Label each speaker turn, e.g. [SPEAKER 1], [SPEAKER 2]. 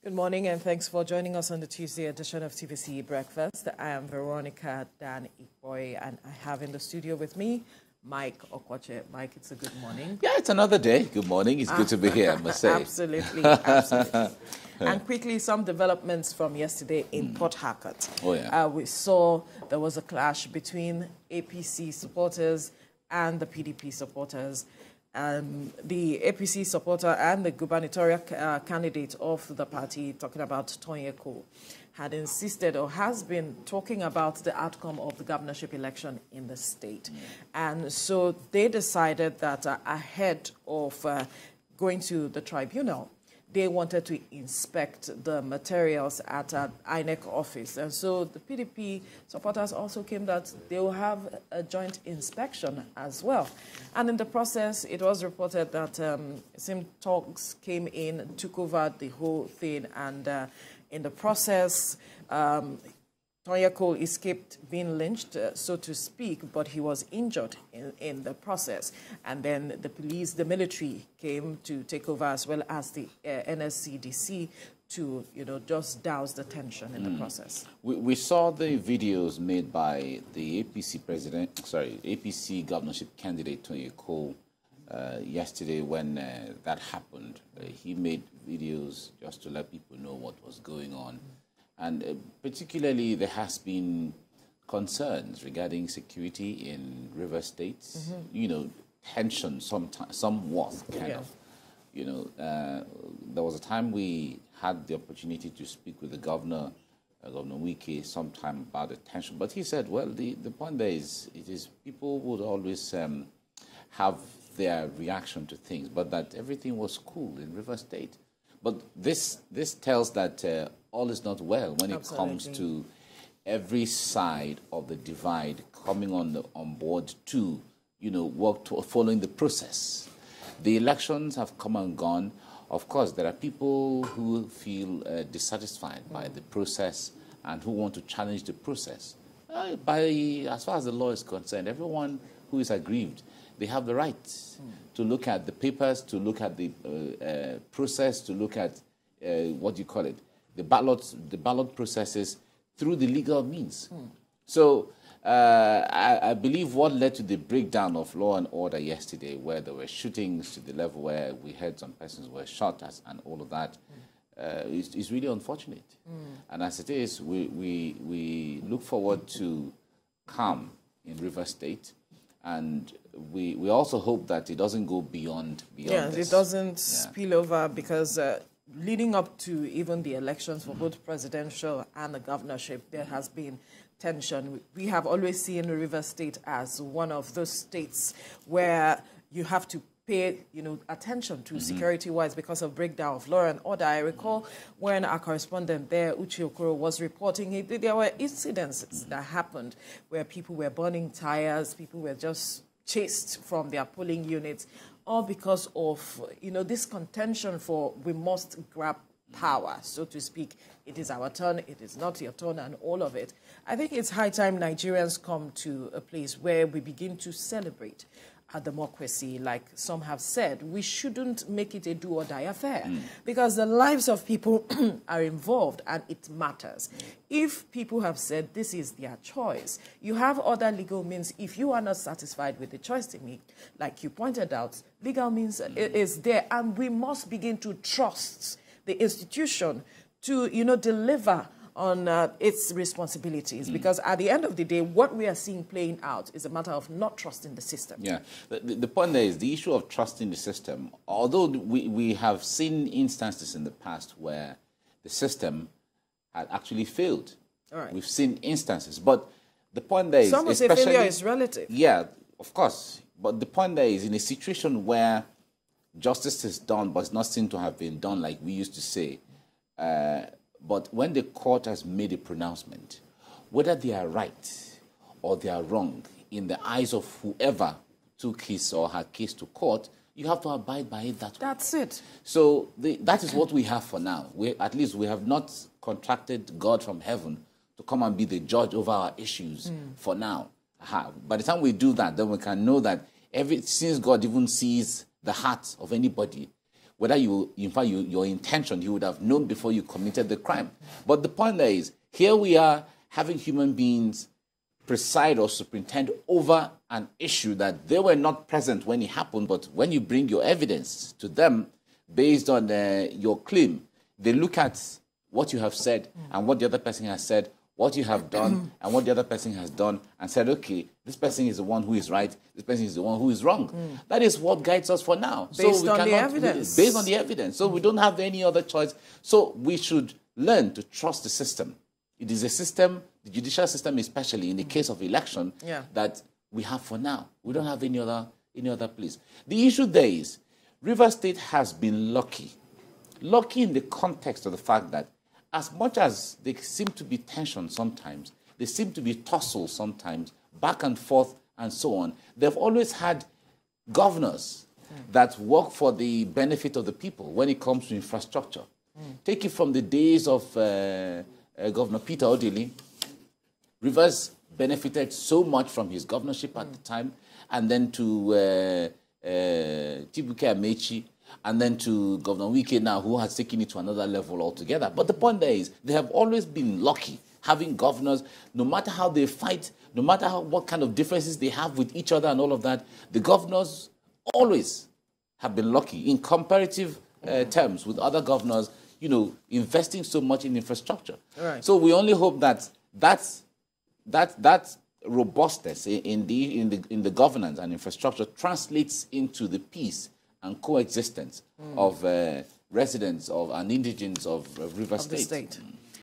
[SPEAKER 1] Good morning and thanks for joining us on the Tuesday edition of TVC Breakfast. I am Veronica Dan Ikboy and I have in the studio with me Mike Okwache. Mike, it's a good morning.
[SPEAKER 2] Yeah, it's another day. Good morning. It's good to be here, I must say.
[SPEAKER 1] Absolutely, absolutely. And quickly, some developments from yesterday in Port Harcourt.
[SPEAKER 2] Oh, yeah.
[SPEAKER 1] We saw there was a clash between APC supporters and the PDP supporters. The APC supporter and the gubernatorial candidate of the party, talking about Tonye Cole, had insisted or has been talking about the outcome of the governorship election in the state. And so they decided that ahead of going to the tribunal, they wanted to inspect the materials at an INEC office. And so the PDP supporters also came that they will have a joint inspection as well. And in the process, it was reported that some talks came in, took over the whole thing, and in the process, Tonye Cole escaped being lynched, so to speak, but he was injured in the process. And then the police, the military came to take over, as well as the NSCDC, to, just douse the tension in the process.
[SPEAKER 2] We saw the videos made by the APC governorship candidate Tonye Cole yesterday when that happened. He made videos just to let people know what was going on. And particularly, there has been concerns regarding security in River State. Tension, somewhat, kind of. There was a time we had the opportunity to speak with the governor, Governor Wike, sometime about the tension. But he said, well, the point there is, people would always have their reaction to things, but that everything was cool in River State. But this tells that all is not well when it comes to every side of the divide coming on board to, work to following the process. The elections have come and gone. Of course, there are people who feel dissatisfied by the process and who want to challenge the process. As far as the law is concerned, everyone who is aggrieved, they have the right to look at the papers, to look at the process, to look at the ballot processes through the legal means. So I believe what led to the breakdown of law and order yesterday, where there were shootings to the level where we heard some persons were shot and all of that, is really unfortunate. And as it is, we look forward to calm in River State. And we also hope that it doesn't go beyond this.
[SPEAKER 1] It doesn't spill over, because leading up to even the elections for both presidential and the governorship, there has been tension. We have always seen River State as one of those states where you have to pay, attention to security-wise because of breakdown of law and order. I recall when our correspondent there, Uche Okoro, was reporting, there were incidents that happened where people were burning tires, people were just chased from their polling units, all because of, this contention for we must grab power, so to speak. It is our turn, it is not your turn, and all of it. I think it's high time Nigerians come to a place where we begin to celebrate our democracy. Like some have said, we shouldn't make it a do-or-die affair, because the lives of people are involved and it matters. If people have said this is their choice, you have other legal means. If you are not satisfied with the choice they make, like you pointed out, legal means is there, and we must begin to trust the institution to, deliver on its responsibilities, because at the end of the day, what we are seeing playing out is a matter of not trusting the system.
[SPEAKER 2] Yeah, the point there is the issue of trusting the system. Although we have seen instances in the past where the system had actually failed.
[SPEAKER 1] All right.
[SPEAKER 2] We've seen instances, but the point there is...
[SPEAKER 1] Some would say failure is relative.
[SPEAKER 2] Yeah, of course. But the point there is in a situation where justice is done, but it's not seen to have been done, like we used to say, but when the court has made a pronouncement, whether they are right or they are wrong, in the eyes of whoever took his or her case to court, you have to abide by it that way.
[SPEAKER 1] That's it. So
[SPEAKER 2] that is what we have for now. At least we have not contracted God from heaven to come and be the judge over our issues for now. By the time we do that, then we can know that since God even sees the heart of anybody, whether in fact, your intention, you would have known before you committed the crime. But the point there is, here we are having human beings preside or superintend over an issue that they were not present when it happened, but when you bring your evidence to them based on your claim, they look at what you have said and what the other person has said, what you have done and what the other person has done, and said, okay, this person is the one who is right, this person is the one who is wrong. That is what guides us for now.
[SPEAKER 1] Based on the evidence.
[SPEAKER 2] Based on the evidence. So we don't have any other choice. So we should learn to trust the system. It is a system, the judicial system especially, in the case of election, that we have for now. We don't have any other place. The issue there is, Rivers State has been lucky. Lucky in the context of the fact that as much as there seem to be tension sometimes, there seem to be tussle sometimes, back and forth and so on, they've always had governors that work for the benefit of the people when it comes to infrastructure. Take it from the days of Governor Peter Odili. Rivers benefited so much from his governorship at the time, and then to Chibuike Amechi, and then to Governor Wike now, who has taken it to another level altogether. But the point there is, they have always been lucky having governors, no matter how they fight, no matter what kind of differences they have with each other and all of that, the governors always have been lucky in comparative terms with other governors, you know, investing so much in infrastructure.
[SPEAKER 1] Right.
[SPEAKER 2] So we only hope that that robustness in the governance and infrastructure translates into the peace and coexistence of residents and indigents of Rivers State.